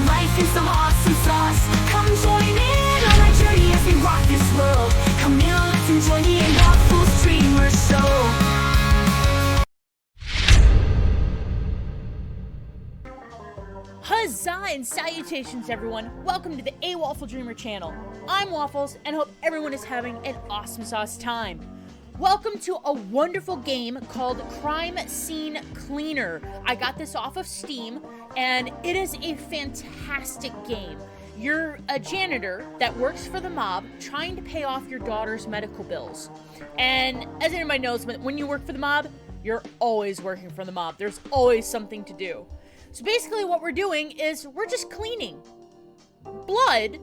life and some awesome sauce. Come join in on our journey as we rock this world. Come in, let's enjoy the Waffle Streamer Show. Huzzah and salutations, everyone. Welcome to the A Waffle Dreamer channel. I'm Waffles and hope everyone is having an awesome sauce time. Welcome to a wonderful game called Crime Scene Cleaner. I got this off of Steam and it is a fantastic game. You're a janitor that works for the mob trying to pay off your daughter's medical bills. And as everybody knows, when you work for the mob, you're always working for the mob. There's always something to do. So basically what we're doing is we're just cleaning blood,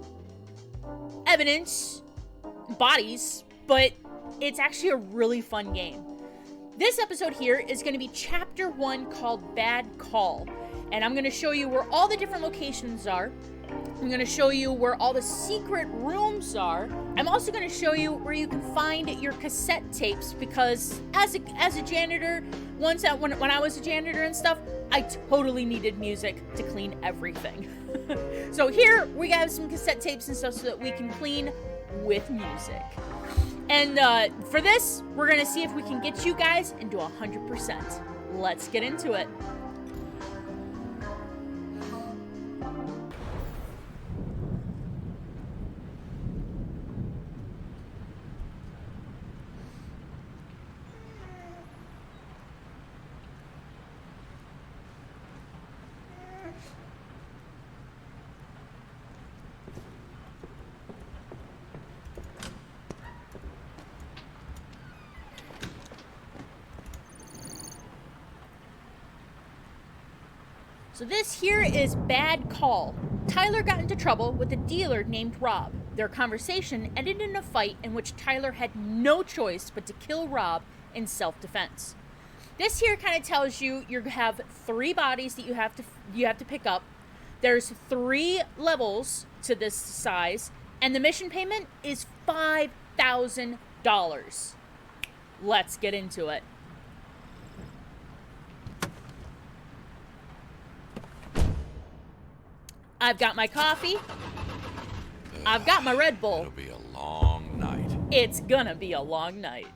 evidence, bodies, but it's actually a really fun game. This episode here is going to be chapter 1 called Bad Call. And I'm going to show you where all the different locations are. I'm going to show you where all the secret rooms are. I'm also going to show you where you can find your cassette tapes because as a janitor, when I was a janitor and stuff, I totally needed music to clean everything. So here we have some cassette tapes and stuff so that we can clean with music. And for this, we're going to see if we can get you guys into 100%. Let's get into it. So this here is Bad Call. Tyler got into trouble with a dealer named Rob. Their conversation ended in a fight in which Tyler had no choice but to kill Rob in self-defense. This here kind of tells you you have 3 bodies that you have to pick up. There's 3 levels to this size, and the mission payment is $5,000. Let's get into it. I've got my coffee. I've got my Red Bull. It'll be a long night. It's gonna be a long night.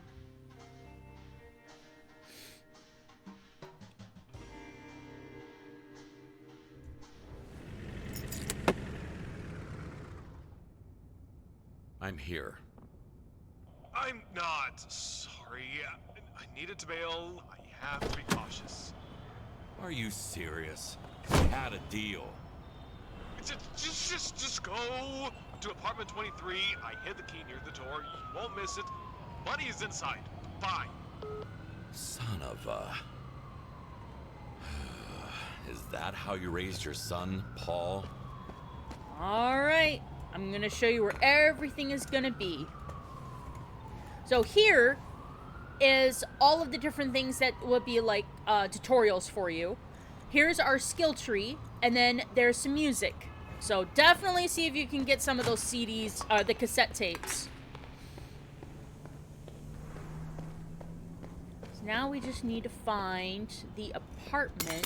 I'm here. I'm not sorry. I needed to bail. I have to be cautious. Are you serious? We had a deal. Just go to apartment 23. I hid the key near the door. You won't miss it. Money is inside. Bye. Son of a... Is that how you raised your son, Paul? Alright, I'm gonna show you where everything is gonna be. So here is all of the different things that would be like tutorials for you. Here's our skill tree, and then there's some music. So definitely see if you can get some of those CDs, the cassette tapes. So now we just need to find the apartment.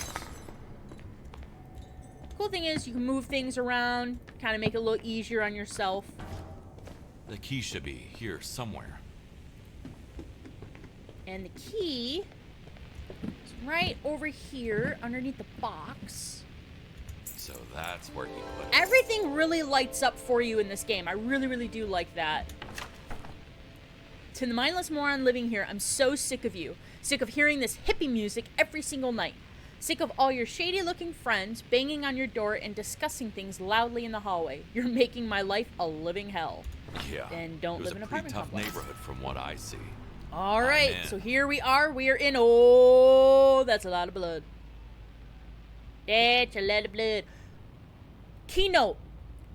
Cool thing is you can move things around, kind of make it a little easier on yourself. The key should be here somewhere. And the key is right over here underneath the box. So that's where he put it. Everything really lights up for you in this game. I really, really do like that. To the mindless moron living here, I'm so sick of you. Sick of hearing this hippie music every single night. Sick of all your shady-looking friends banging on your door and discussing things loudly in the hallway. You're making my life a living hell. Yeah. And don't live in an apartment tough complex. neighborhood from what I see. All right, so here we are. We are in. Oh, that's a lot of blood. That's a lot of blood. Keynote: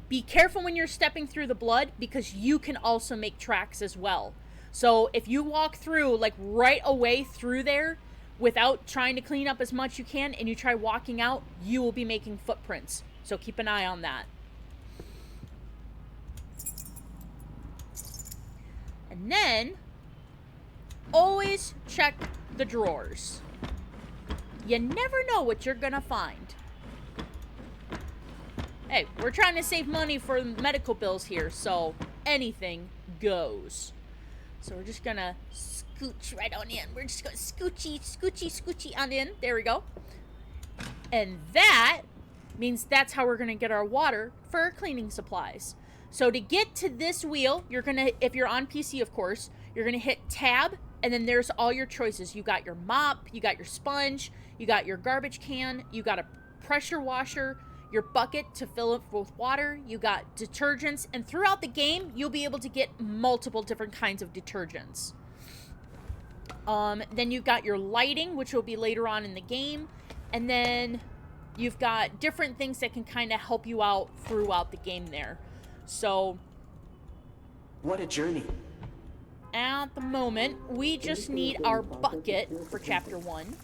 be careful when you're stepping through the blood because you can also make tracks as well. So if you walk through, like right away through there, without trying to clean up as much you can, and you try walking out, you will be making footprints. So keep an eye on that. And then, always check the drawers. You never know what you're gonna find. Hey, we're trying to save money for medical bills here, so anything goes. So we're just gonna scooch right on in. We're just gonna scoochie on in. There we go. And that means that's how we're gonna get our water for our cleaning supplies. So to get to this wheel, you're gonna, if you're on PC, of course, you're gonna hit tab, and then there's all your choices. You got your mop, you got your sponge, you got your garbage can, you got a pressure washer, your bucket to fill it with water, you got detergents, and throughout the game, you'll be able to get multiple different kinds of detergents. Then you've got your lighting, which will be later on in the game, and then you've got different things that can kind of help you out throughout the game there. So, What a journey. at the moment, we just need our bucket for Chapter 1.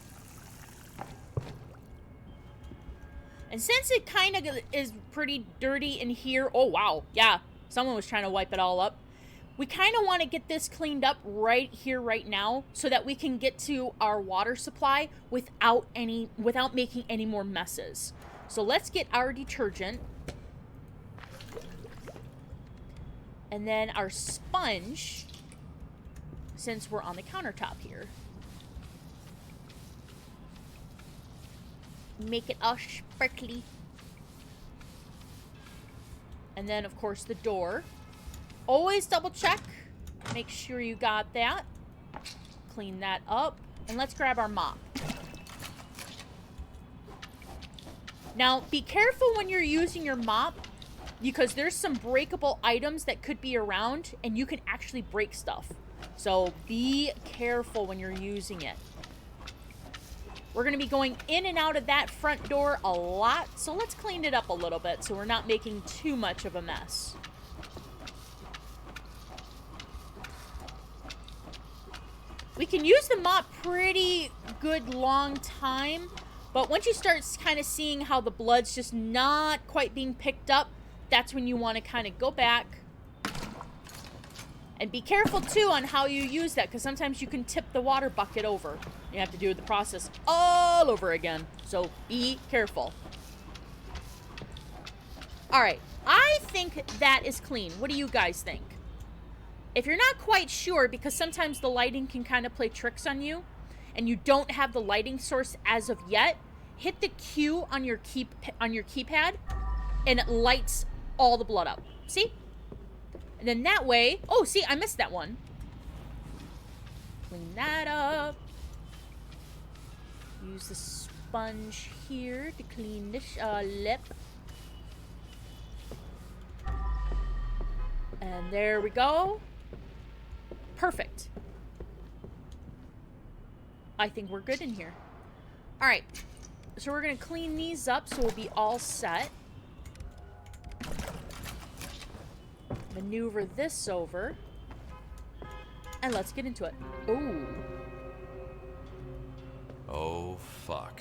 And since it kind of is pretty dirty in here... Oh, wow. Yeah, someone was trying to wipe it all up. We kind of want to get this cleaned up right here, right now, so that we can get to our water supply without making any more messes. So let's get our detergent. And then our sponge, since we're on the countertop here. Make it all sparkly. And then, of course, the door. Always double check. Make sure you got that. Clean that up. And let's grab our mop. Now, be careful when you're using your mop, because there's some breakable items that could be around, and you can actually break stuff. So be careful when you're using it. We're going to be going in and out of that front door a lot, so let's clean it up a little bit so we're not making too much of a mess. We can use the mop pretty good long time, but once you start kind of seeing how the blood's just not quite being picked up, that's when you want to kind of go back. And be careful, too, on how you use that, because sometimes you can tip the water bucket over. You have to do the process all over again. So be careful. All right. I think that is clean. What do you guys think? If you're not quite sure, because sometimes the lighting can kind of play tricks on you, and you don't have the lighting source as of yet, hit the Q on your keypad, and it lights all the blood up. See? And then that way... Oh, see, I missed that one. Clean that up. Use the sponge here to clean this lip. And there we go. Perfect. I think we're good in here. Alright. So we're going to clean these up so we'll be all set. Maneuver this over. And let's get into it. Ooh. Oh, fuck.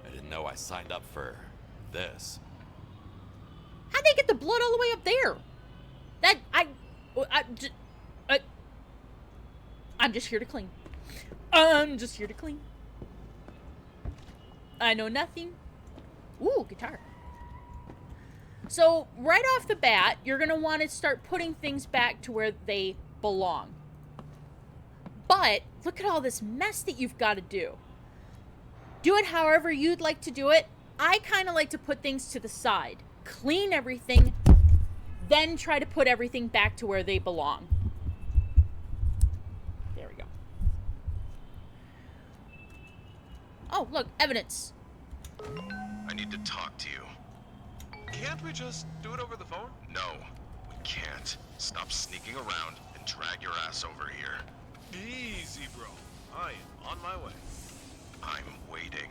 I didn't know I signed up for this. How'd they get the blood all the way up there? I'm just here to clean. I'm just here to clean. I know nothing. Ooh, guitar. So, right off the bat, you're going to want to start putting things back to where they belong. But, look at all this mess that you've got to do. Do it however you'd like to do it. I kind of like to put things to the side. Clean everything, then try to put everything back to where they belong. There we go. Oh, look, evidence. I need to talk to you. Can't we just do it over the phone? No, we can't. Stop sneaking around and drag your ass over here. Easy, bro. I am on my way. I'm waiting.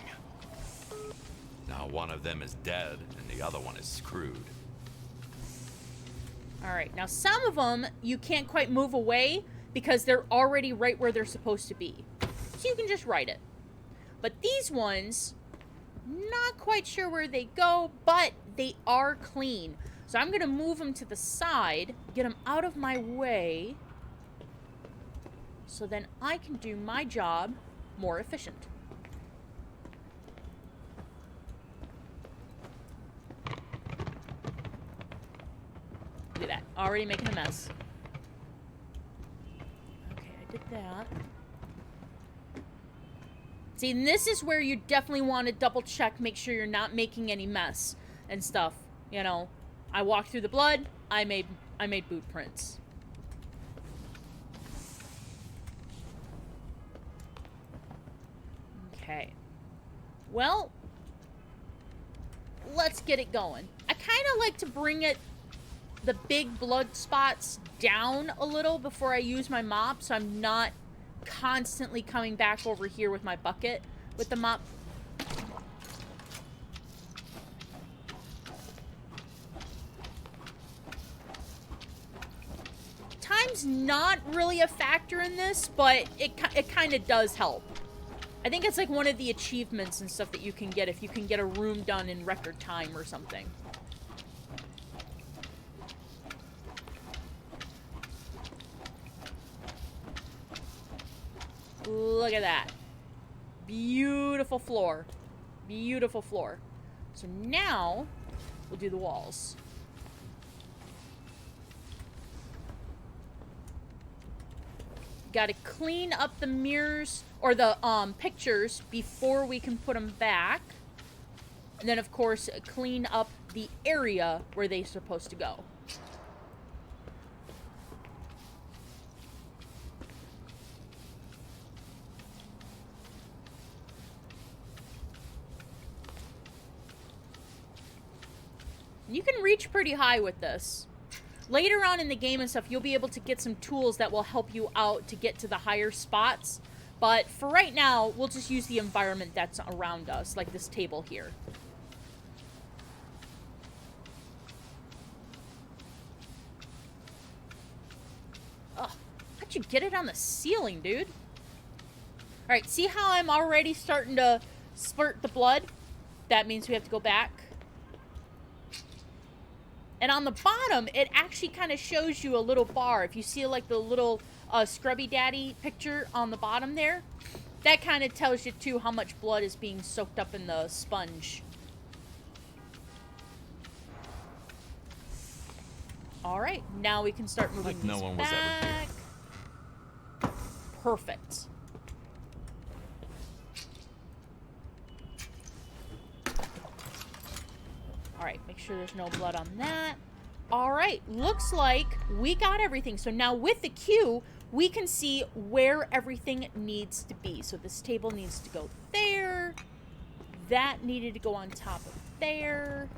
Now one of them is dead and the other one is screwed. Alright, now some of them you can't quite move away because they're already right where they're supposed to be. So you can just write it. But these ones, not quite sure where they go, but they are clean. So I'm going to move them to the side, get them out of my way, so then I can do my job more efficient. Look at that. Already making a mess. Okay, I did that. See, and this is where you definitely want to double check, make sure you're not making any mess and stuff. You know, I walked through the blood. I made boot prints. Okay. Well, let's get it going. I kind of like to bring the big blood spots down a little before I use my mop, so I'm not constantly coming back over here with my bucket with the mop. Time's not really a factor in this, but it kind of does help. I think it's like one of the achievements and stuff that you can get if you can get a room done in record time or something. Look at that. Beautiful floor. Beautiful floor. So now, we'll do the walls. Got to clean up the mirrors, or the pictures, before we can put them back. And then, of course, clean up the area where they're supposed to go. You can reach pretty high with this. Later on in the game and stuff, you'll be able to get some tools that will help you out to get to the higher spots. But for right now, we'll just use the environment that's around us, like this table here. Ugh, how'd you get it on the ceiling, dude? Alright, see how I'm already starting to spurt the blood? That means we have to go back. And on the bottom, it actually kind of shows you a little bar. If you see like the little Scrubby Daddy picture on the bottom there, that kind of tells you too how much blood is being soaked up in the sponge. All right, now we can start moving Like no these one was ever here. back. Perfect. Alright, make sure there's no blood on that. Alright, looks like we got everything. So now with the cue, we can see where everything needs to be. So this table needs to go there. That needed to go on top of there.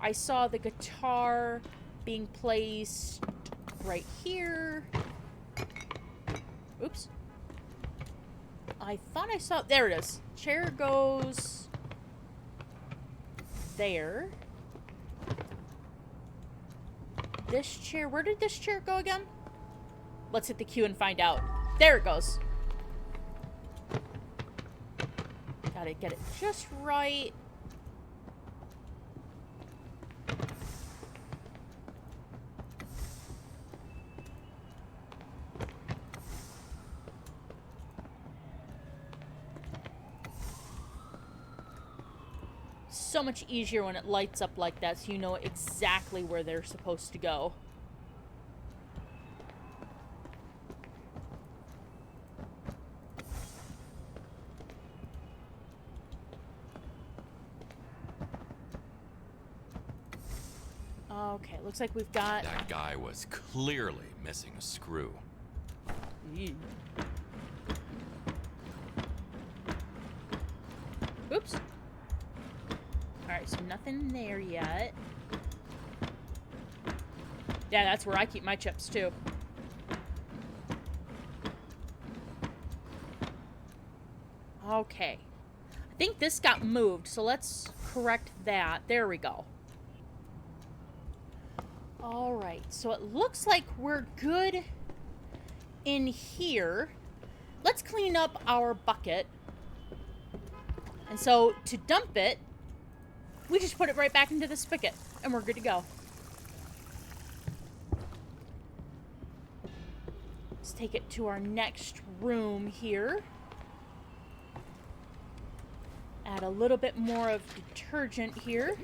I saw the guitar being placed right here. Oops. I thought I saw... There it is. Chair goes there. This chair, where did this chair go again? Let's hit the cue and find out. There it goes. Gotta get it just right. So much easier when it lights up like that, so you know exactly where they're supposed to go. Okay, looks like we've got... That guy was clearly missing a screw. Ew. Oops. Alright, so nothing there yet. Yeah, that's where I keep my chips, too. Okay. I think this got moved, so let's correct that. There we go. Alright, so it looks like we're good in here. Let's clean up our bucket. And so, to dump it, we just put it right back into the spigot, and we're good to go. Let's take it to our next room here. Add a little bit more of detergent here.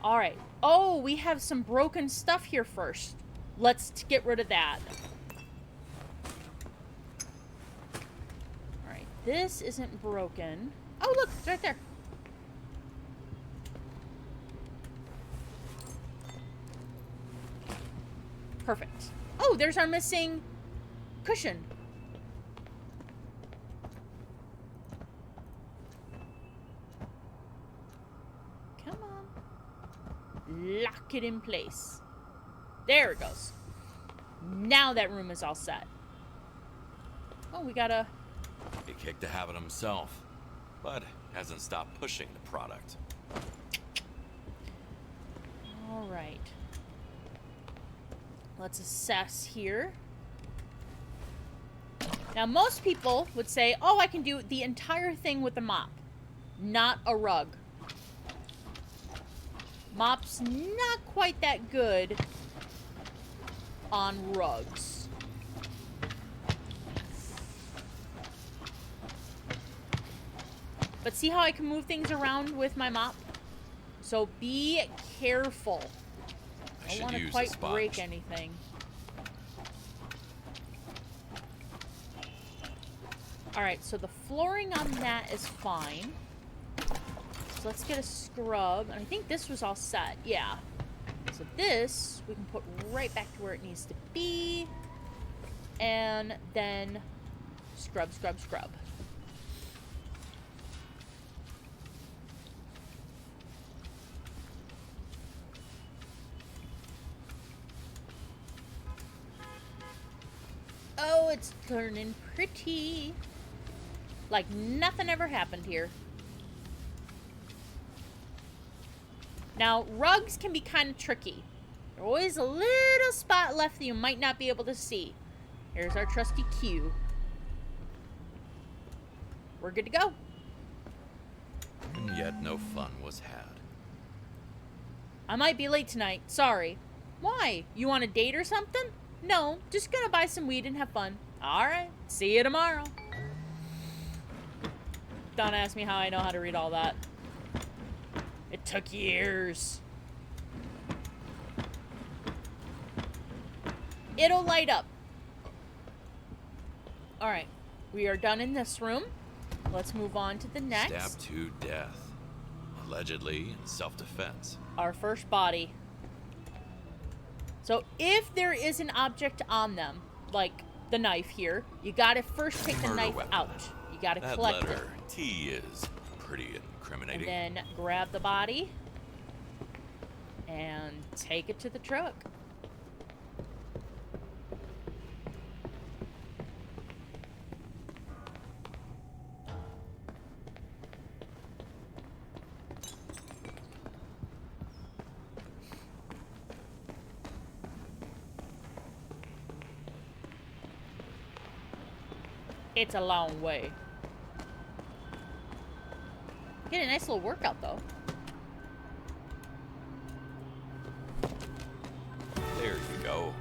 All right. Oh, we have some broken stuff here first. Let's get rid of that. All right. This isn't broken. Oh, look. It's right there. Perfect. Oh, there's our missing cushion. Come on. Lock it in place. There it goes. Now that room is all set. Oh, we got a... He kicked the habit himself, but hasn't stopped pushing the product. All right. Let's assess here. Now, most people would say, oh, I can do the entire thing with a mop, not a rug. Mop's not quite that good on rugs. But see how I can move things around with my mop? So be careful. I don't want to quite break anything. Alright, so the flooring on that is fine. So let's get a scrub. And I think this was all set. Yeah. So this, we can put right back to where it needs to be. And then scrub, scrub, scrub. Oh, it's turning pretty. Like nothing ever happened here. Now, rugs can be kind of tricky. There's always a little spot left that you might not be able to see. Here's our trusty cue. We're good to go. And yet no fun was had. I might be late tonight. Sorry. Why? You want a date or something? No, just gonna buy some weed and have fun. Alright, see you tomorrow. Don't ask me how I know how to read all that. It took years. It'll light up. Alright, we are done in this room. Let's move on to the next. Stabbed to death. Allegedly in self-defense. Our first body. So if there is an object on them, like the knife here, you gotta first take the knife out. You gotta collect it. That letter T is pretty incriminating. And then grab the body and take it to the truck. It's a long way. Get a nice little workout, though. There you go.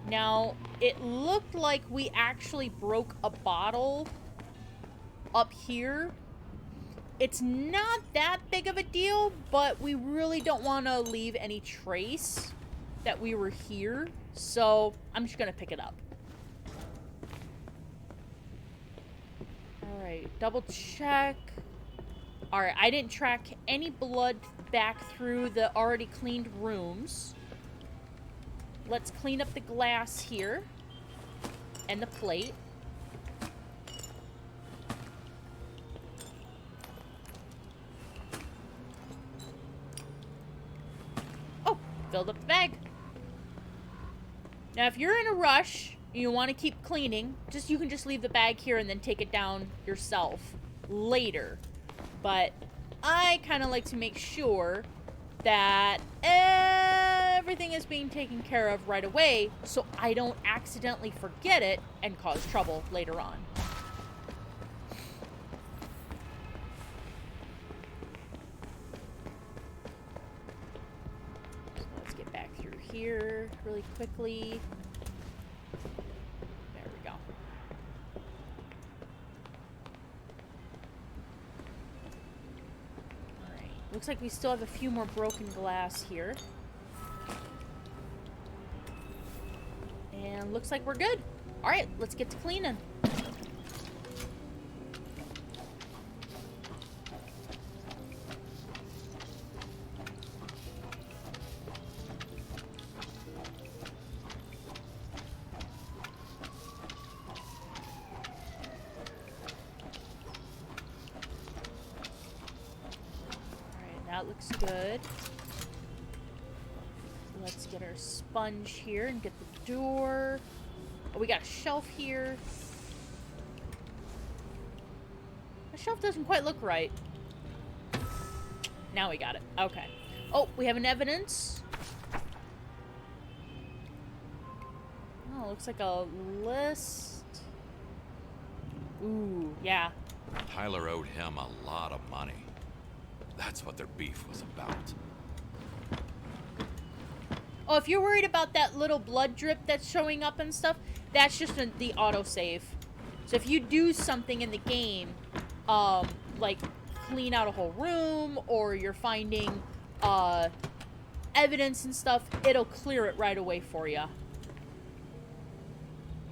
Now, it looked like we actually broke a bottle up here. It's not that big of a deal, but we really don't want to leave any trace that we were here. So, I'm just going to pick it up. Alright, double check. Alright, I didn't track any blood back through the already cleaned rooms. Let's clean up the glass here. And the plate. Oh, filled up the bag. Now, if you're in a rush, you want to keep cleaning, you can just leave the bag here and then take it down yourself later. But I kind of like to make sure that everything is being taken care of right away so I don't accidentally forget it and cause trouble later on. So let's get back through here really quickly. Looks like we still have a few more broken glass here. And looks like we're good. Alright, let's get to cleaning. That looks good. Let's get our sponge here and get the door. Oh, we got a shelf here. The shelf doesn't quite look right. Now we got it. Okay. Oh, we have an evidence. Oh, looks like a list. Ooh, yeah. Tyler owed him a lot of money. That's what their beef was about. Oh, if you're worried about that little blood drip that's showing up and stuff, that's just the autosave. So if you do something in the game, like clean out a whole room, or you're finding evidence and stuff, it'll clear it right away for you.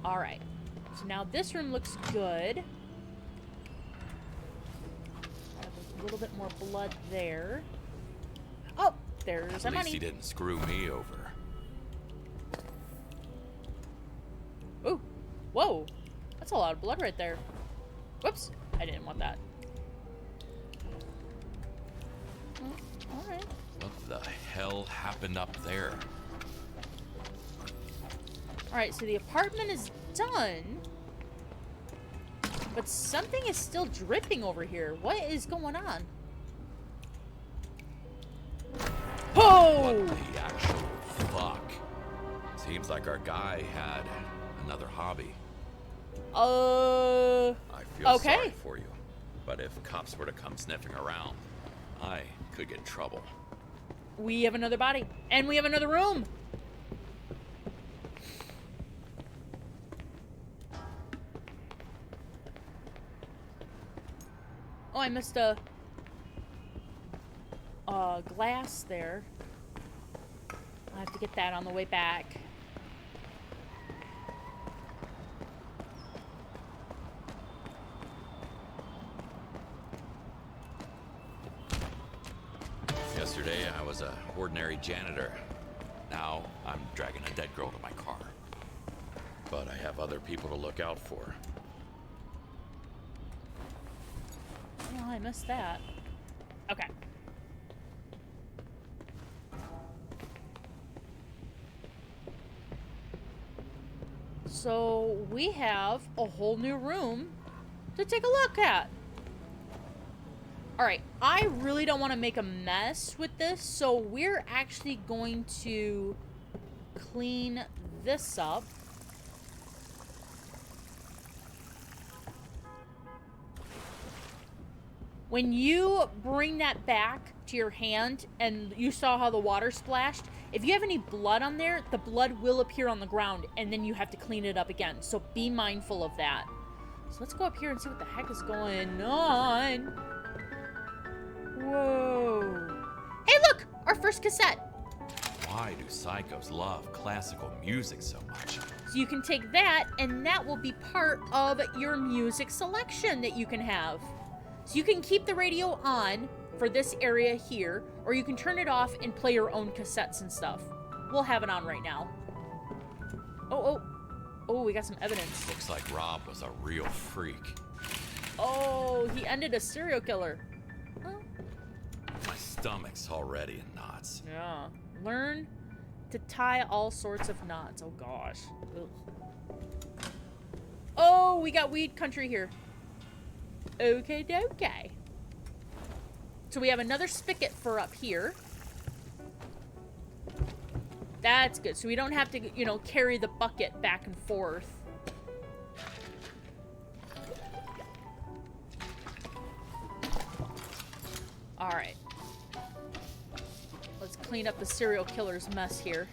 Alright. So now this room looks good. A little bit more blood there. Oh, there's our At least money. he didn't screw me over. Ooh, whoa, that's a lot of blood right there. Whoops, I didn't want that. Oh, all right. What the hell happened up there? All right, so the apartment is done, but something is still dripping over here. What is going on? Oh! What the actual fuck? Seems like our guy had another hobby. I feel okay. sorry for you, but if cops were to come sniffing around, I could get in trouble. We have another body, and we have another room. Oh, I missed a glass there. I have to get that on the way back. Yesterday, I was an ordinary janitor. Now, I'm dragging a dead girl to my car. But I have other people to look out for. Oh, I missed that. Okay. So, we have a whole new room to take a look at. Alright, I really don't want to make a mess with this, so we're actually going to clean this up. When you bring that back to your hand and you saw how the water splashed, if you have any blood on there, the blood will appear on the ground and then you have to clean it up again. So be mindful of that. So let's go up here and see what the heck is going on. Whoa. Hey, look! Our first cassette. Why do psychos love classical music so much? So you can take that and that will be part of your music selection that you can have. So you can keep the radio on for this area here, or you can turn it off and play your own cassettes and stuff. We'll have it on right now. Oh, we got some evidence. Looks like Rob was a real freak. Oh, he ended a serial killer. Huh? My stomach's already in knots. Yeah. Learn to tie all sorts of knots. Oh, gosh. Ugh. Oh, we got weed country here. Okay, okay. So we have another spigot for up here. That's good. So we don't have to, you know, carry the bucket back and forth. All right. Let's clean up the serial killer's mess here.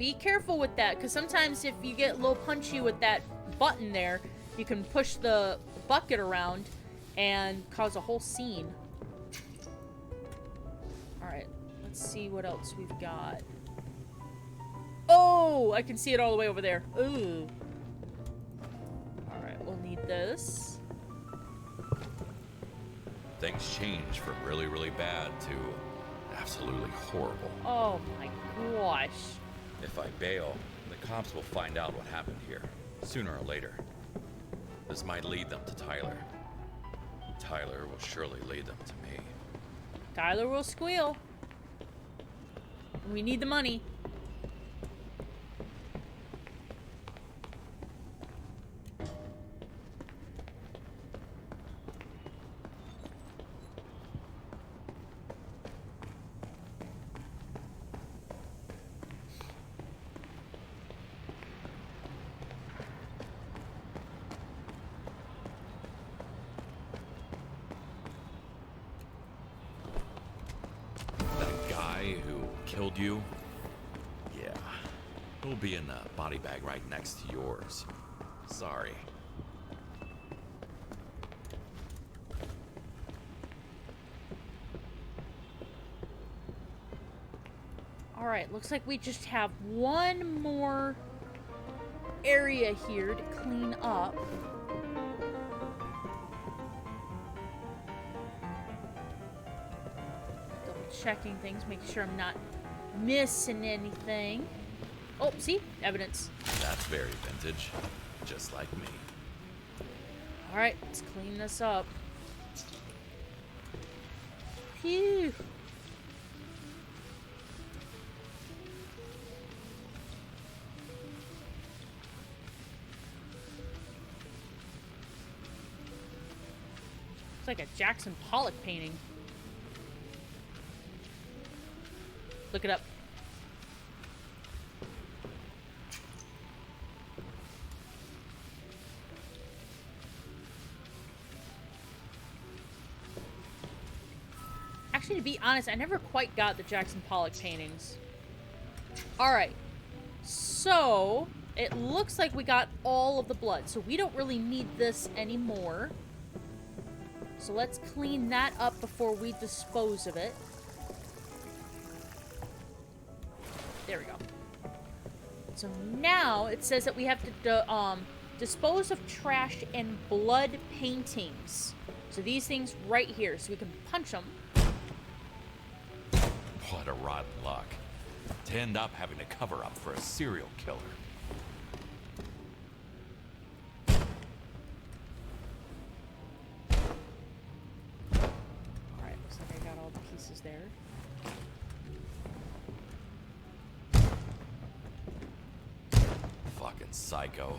be careful with that, because sometimes if you get a little punchy with that button there, you can push the bucket around and cause a whole scene. Alright, let's see what else we've got. Oh, I can see it all the way over there. Ooh. Alright, we'll need this. Things change from really, really bad to absolutely horrible. Oh my gosh. If I bail, the cops will find out what happened here, sooner or later. This might lead them to Tyler. Tyler will surely lead them to me. Tyler will squeal. We need the money. Who killed you? Yeah. He'll be in the body bag right next to yours. Sorry. Alright, looks like we just have one more area here to clean up. Checking things, making sure I'm not missing anything. Oh, see? Evidence. That's very vintage. Just like me. Alright, let's clean this up. Phew. It's like a Jackson Pollock painting. Look it up. Actually, to be honest, I never quite got the Jackson Pollock paintings. Alright. So, it looks like we got all of the blood. So we don't really need this anymore. So let's clean that up before we dispose of it. There we go. So now it says that we have to dispose of trash and blood paintings. So these things right here, so we can punch them. What a rotten luck. To end up having to cover up for a serial killer. Alright, looks like I got all the pieces there. Fucking psycho.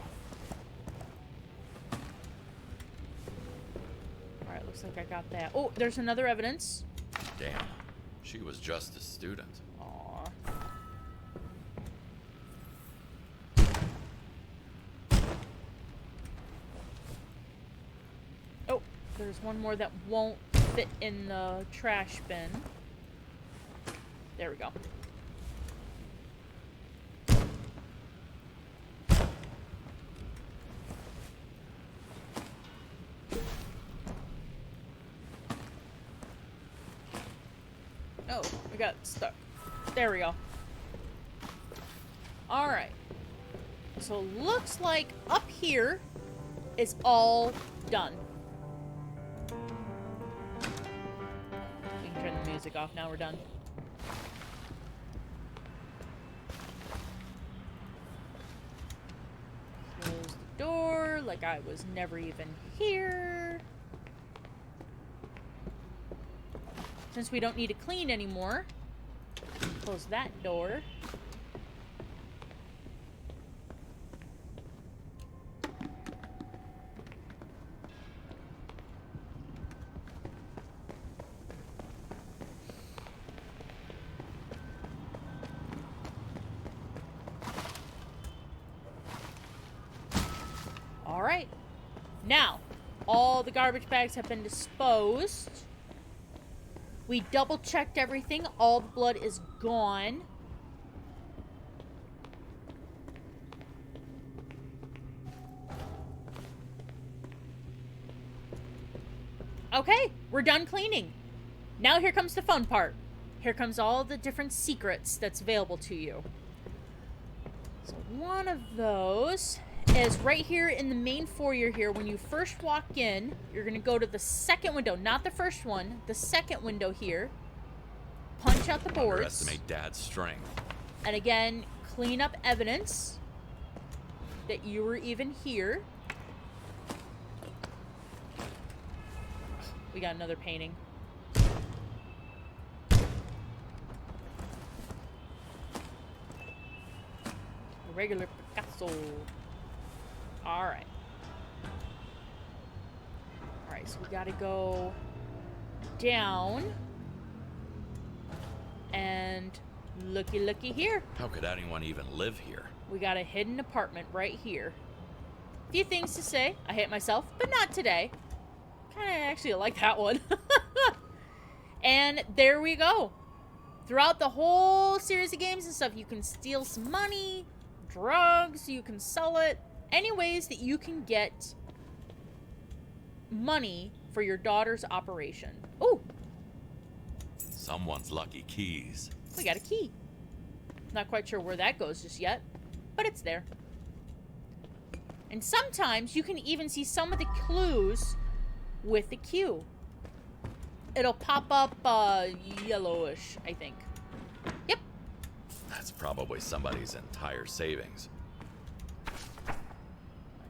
Alright, looks like I got that. Oh, there's another evidence. Damn. She was just a student. Aww. Oh, there's one more that won't fit in the trash bin. There we go. Oh, we got stuck. There we go. Alright. So looks like up here is all done. We can turn the music off now, we're done. Close the door like I was never even here. Since we don't need to clean anymore, close that door. All right. Now, all the garbage bags have been disposed. We double-checked everything. All the blood is gone. Okay, we're done cleaning. Now here comes the fun part. Here comes all the different secrets that's available to you. So one of those is right here in the main foyer here. When you first walk in, you're going to go to the second window, not the first one, the second window here. Punch out the boards. Underestimate Dad's strength. And again, clean up evidence that you were even here. We got another painting. Regular Picasso. Alright. Alright, so we gotta go down. And looky here. How could anyone even live here? We got a hidden apartment right here. Few things to say. I hate myself, but not today. Kinda actually like that one. And there we go. Throughout the whole series of games and stuff, you can steal some money, drugs, you can sell it. Any ways that you can get money for your daughter's operation. Ooh, Someone's lucky keys. we got a key. Not quite sure where that goes just yet, but it's there. And sometimes you can even see some of the clues with the Q. It'll pop up yellowish, I think. Yep. That's probably somebody's entire savings.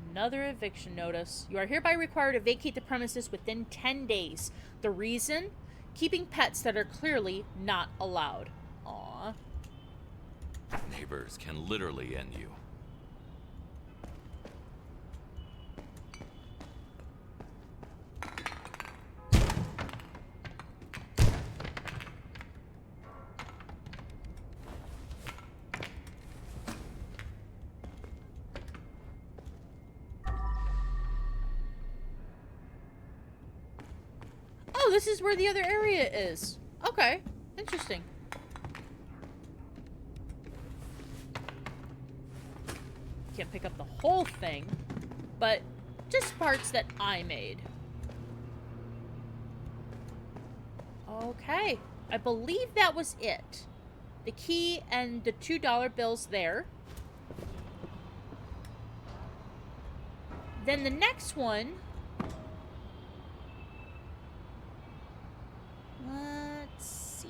Another eviction notice. You are hereby required to vacate the premises within 10 days. The reason? Keeping pets that are clearly not allowed. Aww. Neighbors can literally end you. Oh, this is where the other area is. Okay. Interesting. Can't pick up the whole thing, but just parts that I made. Okay. I believe that was it. The key and the $2 bills there. Then the next one... Let's see.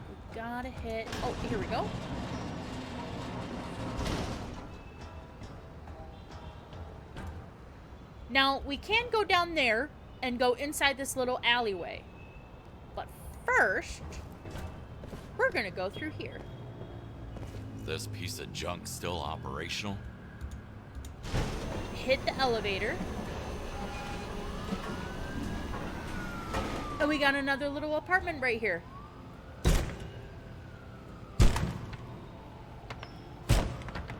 We gotta hit... Oh, here we go. Now, we can go down there and go inside this little alleyway. But first, we're gonna go through here. This piece of junk still operational? Hit the elevator. And we got another little apartment right here.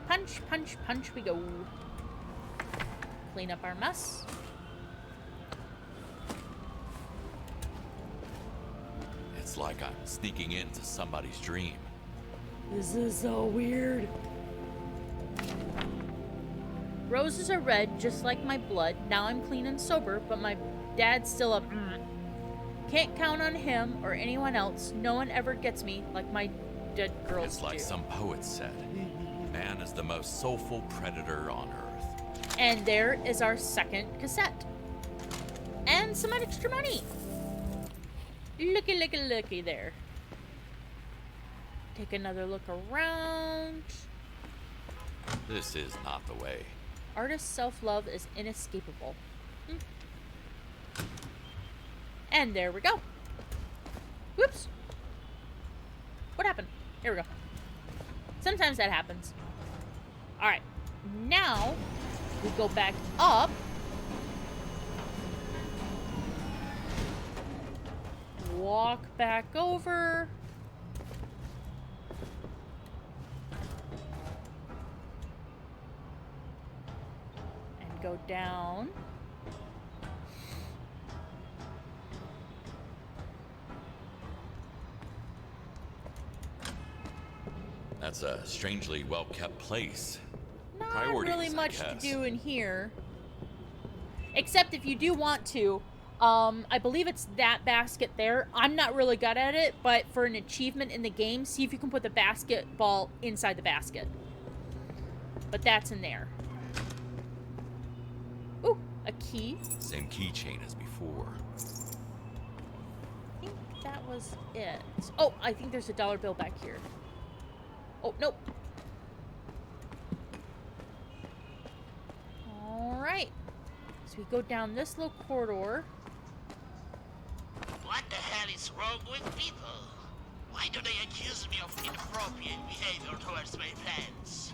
Punch, punch, punch we go. Clean up our mess. It's like I'm sneaking into somebody's dream. This is so weird. Roses are red, just like my blood. Now I'm clean and sober, but my dad's still a... Can't count on him or anyone else. No one ever gets me like my dead girls It's like do. some poet said. Man is the most soulful predator on Earth. And there is our second cassette. And some extra money. Looky, looky, looky there. Take another look around. This is not the way. Artist self-love is inescapable. And there we go. Whoops. What happened? Here we go. Sometimes that happens. Alright. Now, we go back up. Walk back over. And go down. That's a strangely well-kept place. Not Priorities, really I much to guess. do in here. Except if you do want to, I believe it's that basket there. I'm not really good at it, but for an achievement in the game, see if you can put the basketball inside the basket. But that's in there. Ooh, a key. Same keychain as before. I think that was it. Oh, I think there's a dollar bill back here. Oh, nope. Alright. So we go down this little corridor. What the hell is wrong with people? Why do they accuse me of inappropriate behavior towards my plants?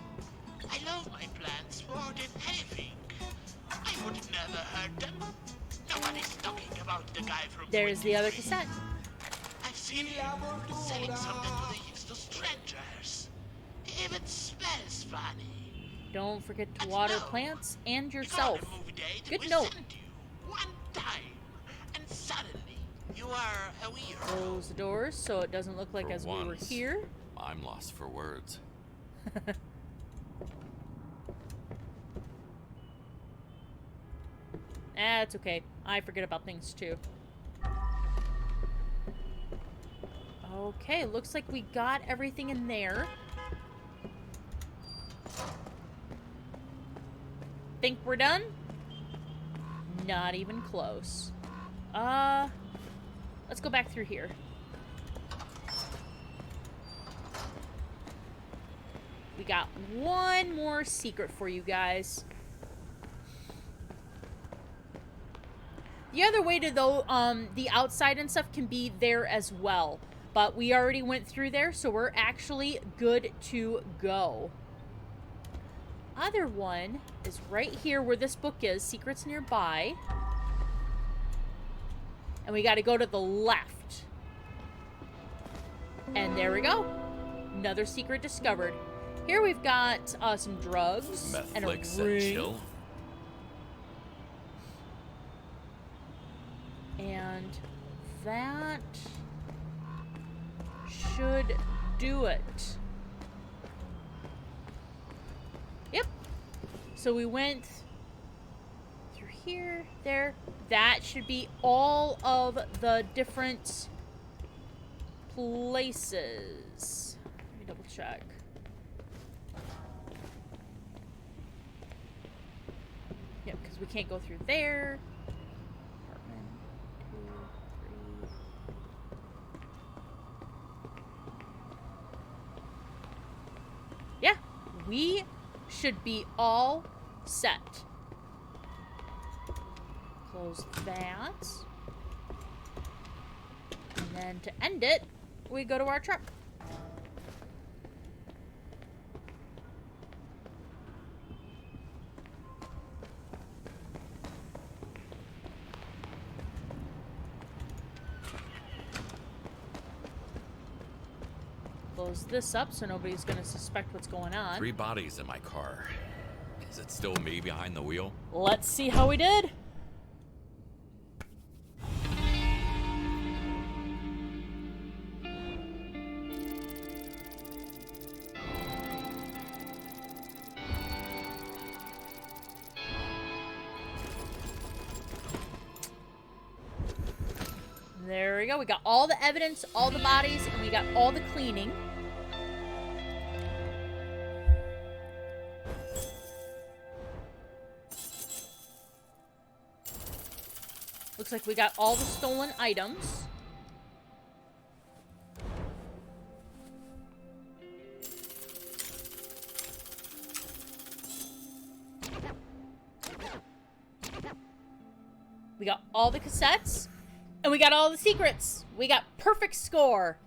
I love my plants more than anything. I would never hurt them. Nobody's talking about the guy from... There's the other cassette. I've seen him selling something to the used to strangers. It even smells funny. Don't forget to water plants and yourself. Before the movie date, Good we note. sent you one time, and suddenly you are a weirdo. Close the doors so it doesn't look like For as we were once, here. I'm lost for words. That's okay. I forget about things too. Okay, looks like we got everything in there. Think we're done? Not even close. Let's go back through here. We got one more secret for you guys. The other way to the outside and stuff can be there as well. But we already went through there, so we're actually good to go. Other one is right here where this book is, Secrets Nearby. And we got to go to the left. And there we go. Another secret discovered. Here we've got some drugs and a Metflix and ring. chill. And that should do it. Yep. So we went through here, there. That should be all of the different places. Let me double check. Yep, because we can't go through there. Apartment 2, 3. Yeah, we should be all set. Close that. And then to end it, we go to our truck. Close this up so nobody's gonna suspect what's going on. 3 bodies in my car. Is it still me behind the wheel? Let's see how we did. There we go. We got all the evidence, all the bodies, and we got all the cleaning. Looks like we got all the stolen items. We got all the cassettes. And we got all the secrets. We got perfect score.